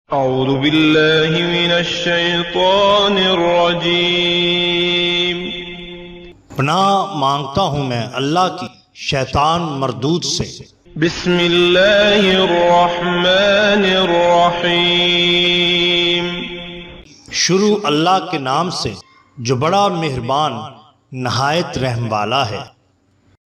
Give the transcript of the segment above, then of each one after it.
اعوذ باللہ من الشیطان الرجیم۔ پناہ مانگتا ہوں میں اللہ کی شیطان مردود سے۔ بسم اللہ الرحمن الرحیم۔ شروع اللہ کے نام سے جو بڑا مہربان نہایت رحم والا ہے۔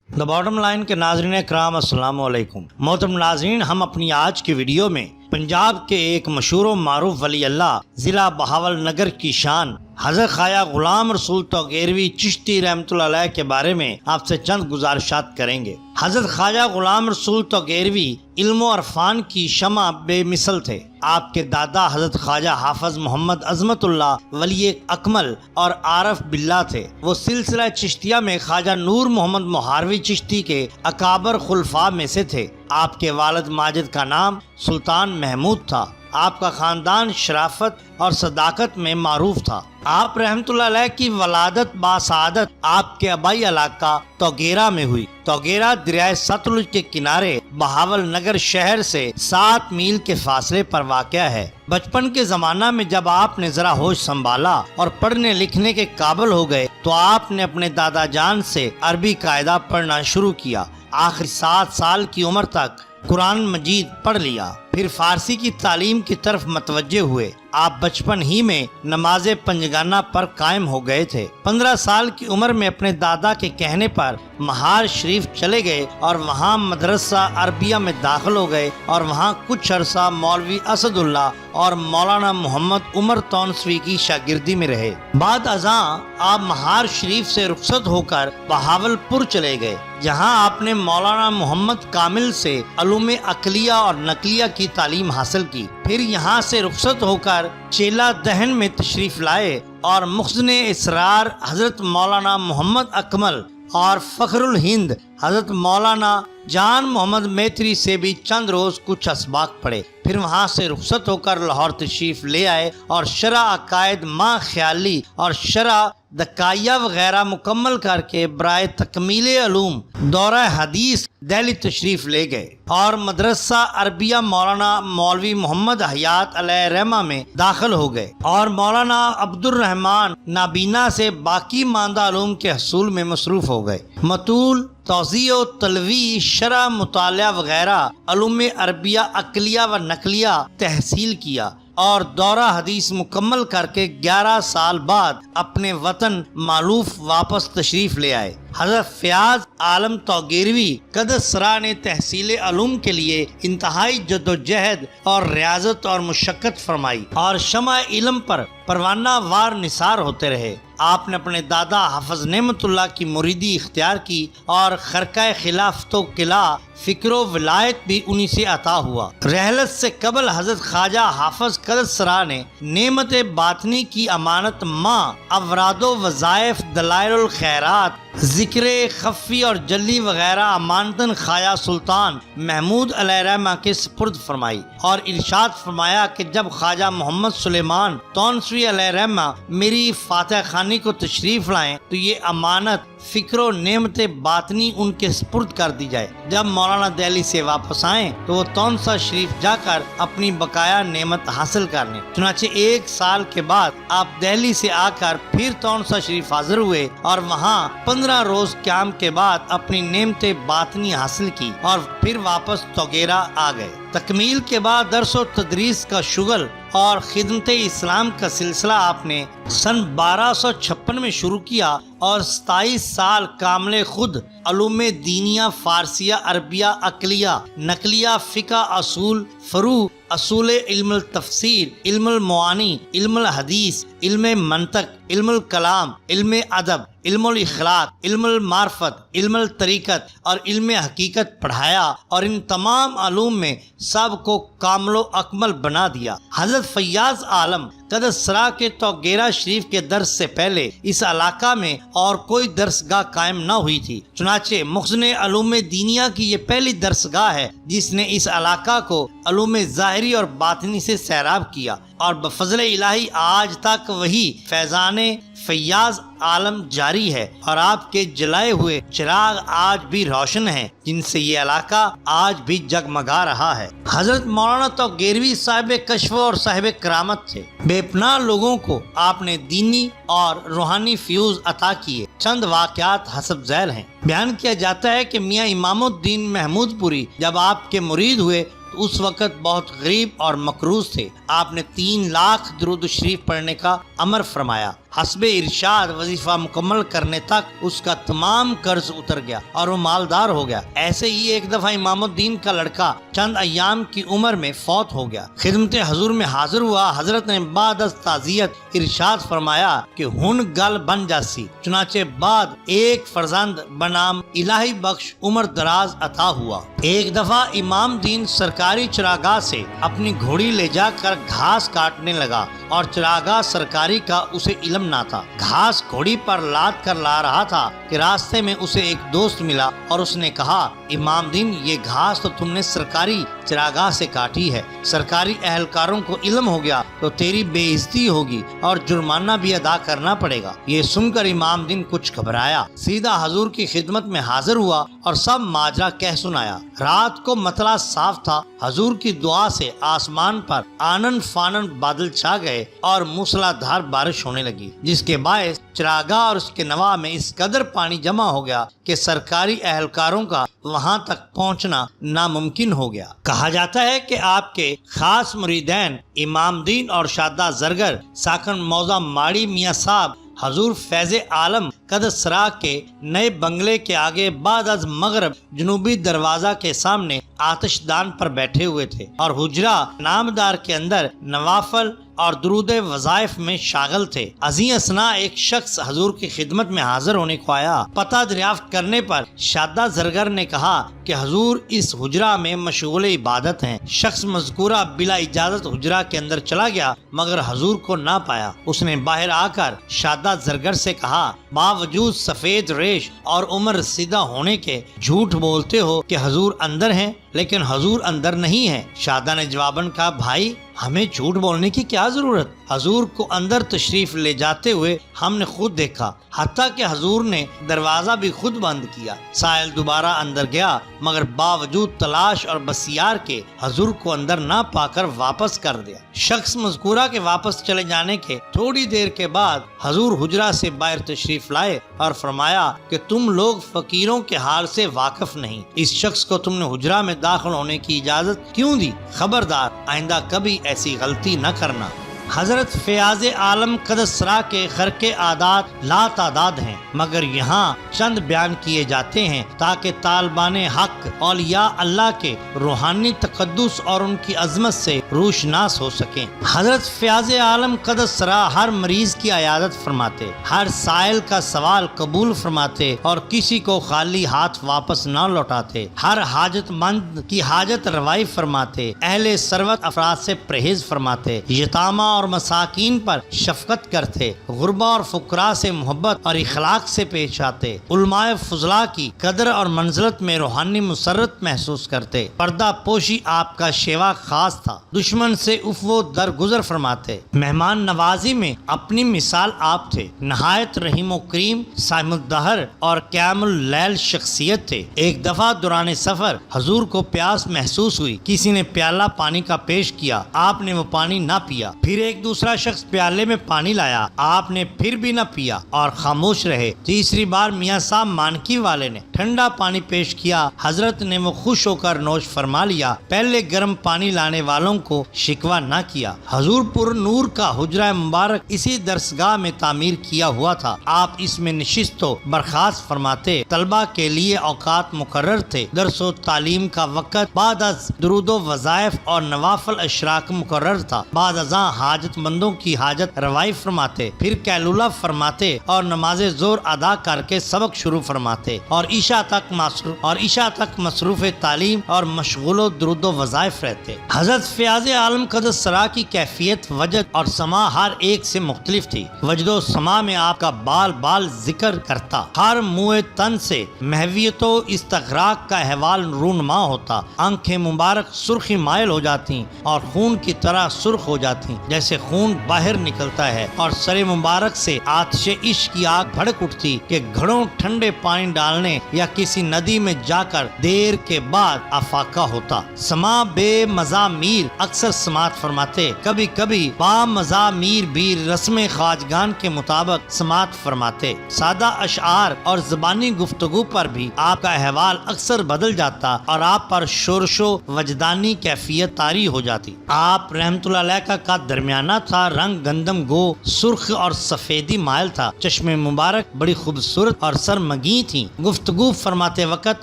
دا باٹم لائن کے ناظرین اکرام السلام علیکم۔ محترم ناظرین، ہم اپنی آج کی ویڈیو میں پنجاب کے ایک مشہور و معروف ولی اللہ ضلع بہاول نگر کی شان حضرت خواجہ غلام رسول توگیروی چشتی رحمۃ اللہ علیہ کے بارے میں آپ سے چند گزارشات کریں گے۔ حضرت خواجہ غلام رسول توگیروی علم و عرفان کی شمع بے مثل تھے۔ آپ کے دادا حضرت خواجہ حافظ محمد عظمت اللہ ولی اکمل اور عارف باللہ تھے۔ وہ سلسلہ چشتیہ میں خواجہ نور محمد مہاروی چشتی کے اکابر خلفاء میں سے تھے۔ آپ کے والد ماجد کا نام سلطان محمود تھا۔ آپ کا خاندان شرافت اور صداقت میں معروف تھا۔ آپ رحمت اللہ علیہ کی ولادت باسعادت آپ کے آبائی علاقہ توگیرہ میں ہوئی۔ توگیرہ دریائے ستلج کے کنارے بہاول نگر شہر سے 7 میل کے فاصلے پر واقع ہے۔ بچپن کے زمانہ میں جب آپ نے ذرا ہوش سنبھالا اور پڑھنے لکھنے کے قابل ہو گئے تو آپ نے اپنے دادا جان سے عربی قاعدہ پڑھنا شروع کیا۔ آخری 7 سال کی عمر تک قرآن مجید پڑھ لیا، پھر فارسی کی تعلیم کی طرف متوجہ ہوئے۔ آپ بچپن ہی میں نماز پنجگانہ پر قائم ہو گئے تھے۔ 15 سال کی عمر میں اپنے دادا کے کہنے پر مہار شریف چلے گئے اور وہاں مدرسہ عربیہ میں داخل ہو گئے اور وہاں کچھ عرصہ مولوی اسد اللہ اور مولانا محمد عمر تونسوی کی شاگردی میں رہے۔ بعد ازاں آپ مہار شریف سے رخصت ہو کر بہاول پور چلے گئے، جہاں آپ نے مولانا محمد کامل سے علوم عقلیہ اور نقلیہ کی تعلیم حاصل کی۔ پھر یہاں سے رخصت ہو کر چیلا دہن میں تشریف لائے اور مخزن اسرار حضرت مولانا محمد اکمل اور فخر الہند حضرت مولانا جان محمد میتری سے بھی چند روز کچھ اسباق پڑھے۔ پھر وہاں سے رخصت ہو کر لاہور تشریف لے آئے اور شرح عقائد ماں خیالی اور شرح دکائیہ وغیرہ مکمل کر کے برائے تکمیل علوم دورہ حدیث دہلی تشریف لے گئے اور مدرسہ عربیہ مولانا مولوی محمد حیات علیہ رحمہ میں داخل ہو گئے اور مولانا عبد الرحمن نابینا سے باقی ماندہ علوم کے حصول میں مصروف ہو گئے۔ مطول توضیح و تلوی شرح مطالعہ وغیرہ علوم عربیہ عقلیہ و نقلیہ تحصیل کیا اور دورہ حدیث مکمل کر کے 11 سال بعد اپنے وطن مالوف واپس تشریف لے آئے۔ حضرت فیاض عالم توگیروی قدس سرا نے تحصیل علوم کے لیے انتہائی جد و جہد اور ریاضت اور مشقت فرمائی اور شمع علم پر پروانہ وار نثار ہوتے رہے۔ آپ نے اپنے دادا حافظ نعمت اللہ کی مریدی اختیار کی اور خرقہ خلافت و قلعہ فکر و ولایت بھی انہی سے عطا ہوا۔ رحلت سے قبل حضرت خواجہ حافظ قدس سرا نے نعمت باطنی کی امانت ماں اوراد و وظائف دلائل الخیرات ذکر خفی اور جلی وغیرہ امانتاً خواجہ سلطان محمود علیہ رحمہ کے سپرد فرمائی اور ارشاد فرمایا کہ جب خواجہ محمد سلیمان تونسوی علیہ رحمہ میری فاتح خانی کو تشریف لائیں تو یہ امانت فکر و نعمت باطنی ان کے سپرد کر دی جائے۔ جب مولانا دہلی سے واپس آئیں تو وہ تونسا شریف جا کر اپنی بقایا نعمت حاصل کر لیں۔ چنانچہ 1 سال کے بعد آپ دہلی سے آ کر پھر تونسا شریف حاضر ہوئے اور وہاں 15 روز قیام کے بعد اپنی نعمت باطنی حاصل کی اور پھر واپس توگیرہ آ گئے۔ تکمیل کے بعد درس و تدریس کا شغل اور خدمت اسلام کا سلسلہ آپ نے سن 1256 میں شروع کیا اور 27 سال کامل خود علوم دینیہ فارسیہ عربیہ عقلیہ نقلیہ فقہ اصول فروع اصول علم التفسیر علم المعانی علم الحدیث علم منطق علم الکلام علم ادب علم الاخلاق علم المعرفت علم الطریقت اور علم حقیقت پڑھایا اور ان تمام علوم میں سب کو کامل و اکمل بنا دیا۔ حضرت فیاض عالم قدس سرا کے توگیرہ شریف کے درس سے پہلے اس علاقہ میں اور کوئی درسگاہ قائم نہ ہوئی تھی۔ چنانچہ مخزن علوم دینیہ کی یہ پہلی درسگاہ ہے جس نے اس علاقہ کو علوم ظاہری اور باطنی سے سیراب کیا اور بفضل الہی آج تک وہی فیضان فیاض عالم جاری ہے اور آپ کے جلائے ہوئے چراغ آج بھی روشن ہیں جن سے یہ علاقہ آج بھی جگمگا رہا ہے۔ حضرت مولانا تو گیروی صاحب کشف اور صاحب کرامت تھے۔ بے پناہ لوگوں کو آپ نے دینی اور روحانی فیوز عطا کیے۔ چند واقعات حسب ذیل ہیں۔ بیان کیا جاتا ہے کہ میاں امام الدین محمود پوری جب آپ کے مرید ہوئے تو اس وقت بہت غریب اور مقروض تھے۔ آپ نے 3 لاکھ درود شریف پڑھنے کا امر فرمایا۔ حسب ارشاد وظیفہ مکمل کرنے تک اس کا تمام قرض اتر گیا اور وہ مالدار ہو گیا۔ ایسے ہی ایک دفعہ امام الدین کا لڑکا چند ایام کی عمر میں فوت ہو گیا۔ خدمت حضور میں حاضر ہوا۔ حضرت نے بعد از تعزیت ارشاد فرمایا کہ ہن گل بن جاسی، چنانچہ بعد ایک فرزند بنام الہی بخش عمر دراز عطا ہوا۔ ایک دفعہ امام دین سرکاری چراگاہ سے اپنی گھوڑی لے جا کر گھاس کاٹنے لگا اور چراگاہ سرکاری کا اسے علم نہ تھا۔ گھاس گھوڑی پر لاد کر لا رہا تھا کہ راستے میں اسے ایک دوست ملا اور اس نے کہا، امام دین یہ گھاس تو تم نے سرکاری چراگاہ سے کاٹی ہے، سرکاری اہلکاروں کو علم ہو گیا تو تیری بے عزتی ہوگی اور جرمانہ بھی ادا کرنا پڑے گا۔ یہ سن کر امام دین کچھ گھبرایا، سیدھا حضور کی خدمت میں حاضر ہوا اور سب ماجرا کہہ سنایا۔ رات کو مطلع صاف تھا۔ حضور کی دعا سے آسمان پر آنن فانن بادل چھا گئے اور موسلا دھار بارش ہونے لگی، جس کے باعث چراگاہ اور اس کے نواح میں اس قدر پانی جمع ہو گیا کہ سرکاری اہلکاروں کا وہاں تک پہنچنا ناممکن ہو گیا۔ کہا جاتا ہے کہ آپ کے خاص مریدین امام دین اور شادہ زرگر ساکن موضع ماڑی میاں صاحب حضور فیض عالم قدس سرا کے نئے بنگلے کے آگے بعد از مغرب جنوبی دروازہ کے سامنے آتش دان پر بیٹھے ہوئے تھے اور حجرہ نامدار کے اندر نوافل اور درود وظائف میں شاغل تھے۔ ازیں اثنا ایک شخص حضور کی خدمت میں حاضر ہونے کو آیا۔ پتہ دریافت کرنے پر شادہ زرگر نے کہا کہ حضور اس حجرہ میں مشغول عبادت ہیں۔ شخص مذکورہ بلا اجازت حجرہ کے اندر چلا گیا مگر حضور کو نہ پایا۔ اس نے باہر آ کر شادہ زرگر سے کہا، باوجود سفید ریش اور عمر رسیدہ ہونے کے جھوٹ بولتے ہو کہ حضور اندر ہیں، لیکن حضور اندر نہیں ہے۔ شادہ نے جواباً کہا، بھائی ہمیں جھوٹ بولنے کی کیا ضرورت؟ حضور کو اندر تشریف لے جاتے ہوئے ہم نے خود دیکھا، حتیٰ کہ حضور نے دروازہ بھی خود بند کیا۔ سائل دوبارہ اندر گیا مگر باوجود تلاش اور بسیار کے حضور کو اندر نہ پا کر واپس کر دیا۔ شخص مذکورہ کے واپس چلے جانے کے تھوڑی دیر کے بعد حضور حجرہ سے باہر تشریف لائے اور فرمایا کہ تم لوگ فقیروں کے حال سے واقف نہیں، اس شخص کو تم نے حجرہ میں داخل ہونے کی اجازت کیوں دی؟ خبردار آئندہ کبھی ایسی غلطی نہ کرنا۔ حضرت فیاض عالم قدس سرا کے خرق عادات لا تعداد ہیں مگر یہاں چند بیان کیے جاتے ہیں تاکہ طالبان حق اولیاء اللہ کے روحانی تقدس اور ان کی عظمت سے روشناس ہو سکیں۔ حضرت فیاض عالم قدس سرا ہر مریض کی عیادت فرماتے، ہر سائل کا سوال قبول فرماتے اور کسی کو خالی ہاتھ واپس نہ لوٹاتے، ہر حاجت مند کی حاجت روائی فرماتے، اہل ثروت افراد سے پرہیز فرماتے، یتامہ اور مساکین پر شفقت کرتے، غربا اور فقراء سے محبت اور اخلاق سے پیش آتے، علماء فضلاء کی قدر اور منزلت میں روحانی مسرت محسوس کرتے۔ پردہ پوشی آپ کا شیوا خاص تھا، دشمن سے عفو درگزر فرماتے، مہمان نوازی میں اپنی مثال آپ تھے، نہایت رحیم و کریم، صائم الدہر اور قیام اللیل شخصیت تھے۔ ایک دفعہ دوران سفر حضور کو پیاس محسوس ہوئی، کسی نے پیالہ پانی کا پیش کیا، آپ نے وہ پانی نہ پیا، پھر ایک دوسرا شخص پیالے میں پانی لایا، آپ نے پھر بھی نہ پیا اور خاموش رہے۔ تیسری بار میاں صاحب مانکی والے نے ٹھنڈا پانی پیش کیا، حضرت نے وہ خوش ہو کر نوش فرما لیا، پہلے گرم پانی لانے والوں کو شکوہ نہ کیا۔ حضور پر نور کا حجرہ مبارک اسی درسگاہ میں تعمیر کیا ہوا تھا، آپ اس میں نشست و برخاست فرماتے، طلبہ کے لیے اوقات مقرر تھے، درس و تعلیم کا وقت بعد از درود و وظائف اور نوافل اشراق مقرر تھا، بعد ازاں حاجت مندوں کی حاجت روائی فرماتے، پھر کیلولہ فرماتے اور نماز ظہر ادا کر کے سبق شروع فرماتے اور عشاء تک مصروف تعلیم اور مشغول و درود و وظائف رہتے۔ حضرت فیاض عالم قدس سرا کی کیفیت وجد اور سما ہر ایک سے مختلف تھی۔ وجد و سما میں آپ کا بال بال ذکر کرتا، ہر منہ تن سے محویت و استغراق کا احوال رونما ہوتا، آنکھیں مبارک سرخی مائل ہو جاتی اور خون کی طرح سرخ ہو جاتی، جیسے ایسے خون باہر نکلتا ہے اور سر مبارک سے آتش عشق کی آگ بھڑک اٹھتی کہ گھڑوں ٹھنڈے پانی ڈالنے یا کسی ندی میں جا کر دیر کے بعد افاقہ ہوتا۔ سما بے مزامیر اکثر سماعت فرماتے، کبھی کبھی با مزامیر بھی رسم خواجگان کے مطابق سماعت فرماتے۔ سادہ اشعار اور زبانی گفتگو پر بھی آپ کا احوال اکثر بدل جاتا اور آپ پر شورش و وجدانی کیفیت طاری ہو جاتی۔ آپ رحمت اللہ علیہ کا قد درمیانہ تھا، رنگ گندم گو سرخ اور سفیدی مائل تھا، چشم مبارک بڑی خوبصورت اور سرمگی تھی۔ گفتگو فرماتے وقت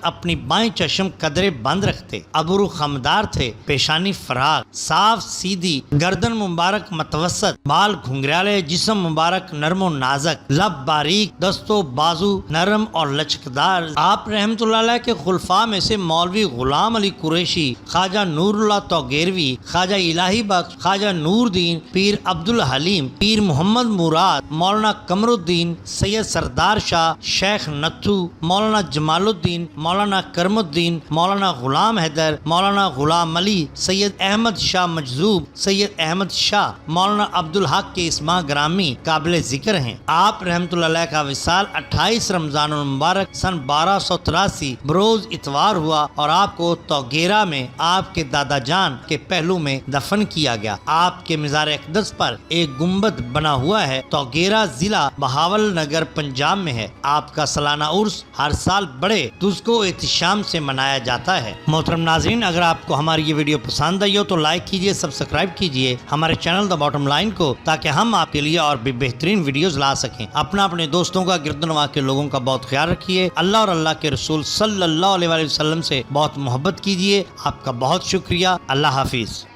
اپنی بائیں چشم قدرے بند رکھتے، ابرو خمدار تھے، پیشانی فراغ، صاف سیدھی، گردن مبارک متوسط، بال گھنگریالے، جسم مبارک نرم و نازک، لب باریک، دست و بازو نرم اور لچکدار۔ آپ رحمت اللہ علیہ کے خلفاء میں سے مولوی غلام علی قریشی، خواجہ نور اللہ توگیروی، خواجہ الہی بخش، خواجہ نور دین، پیر عبد الحلیم، پیر محمد مراد، مولانا قمر الدین، سید سردار شاہ، شیخ نتھو، مولانا جمال الدین، مولانا کرم الدین، مولانا غلام حیدر، مولانا غلام علی، سید احمد شاہ مجذوب، سید احمد شاہ، مولانا عبد الحق کے اسماء گرامی قابل ذکر ہیں۔ آپ رحمت اللہ علیہ کا وصال 28 رمضان المبارک سن 1283 بروز اتوار ہوا اور آپ کو توگیرا میں آپ کے دادا جان کے پہلو میں دفن کیا گیا۔ آپ کے مزار اقدس پر ایک گنبد بنا ہوا ہے۔ توگیرا ضلع بہاول نگر پنجاب میں ہے۔ آپ کا سالانہ عرس ہر سال بڑے دزک و احتشام سے منایا جاتا ہے۔ محترم ناظرین، اگر آپ کو ہماری یہ ویڈیو پسند آئی ہو تو لائک کیجیے، سبسکرائب کیجیے ہمارے چینل دا باٹم لائن کو، تاکہ ہم آپ کے لیے اور بھی بہترین ویڈیوز لا سکیں۔ اپنے دوستوں کا، گرد و نواح کے لوگوں کا بہت خیال رکھیے۔ اللہ اور اللہ کے رسول صلی اللہ علیہ وسلم سے بہت محبت کیجیے۔ آپ کا بہت شکریہ۔ اللہ حافظ۔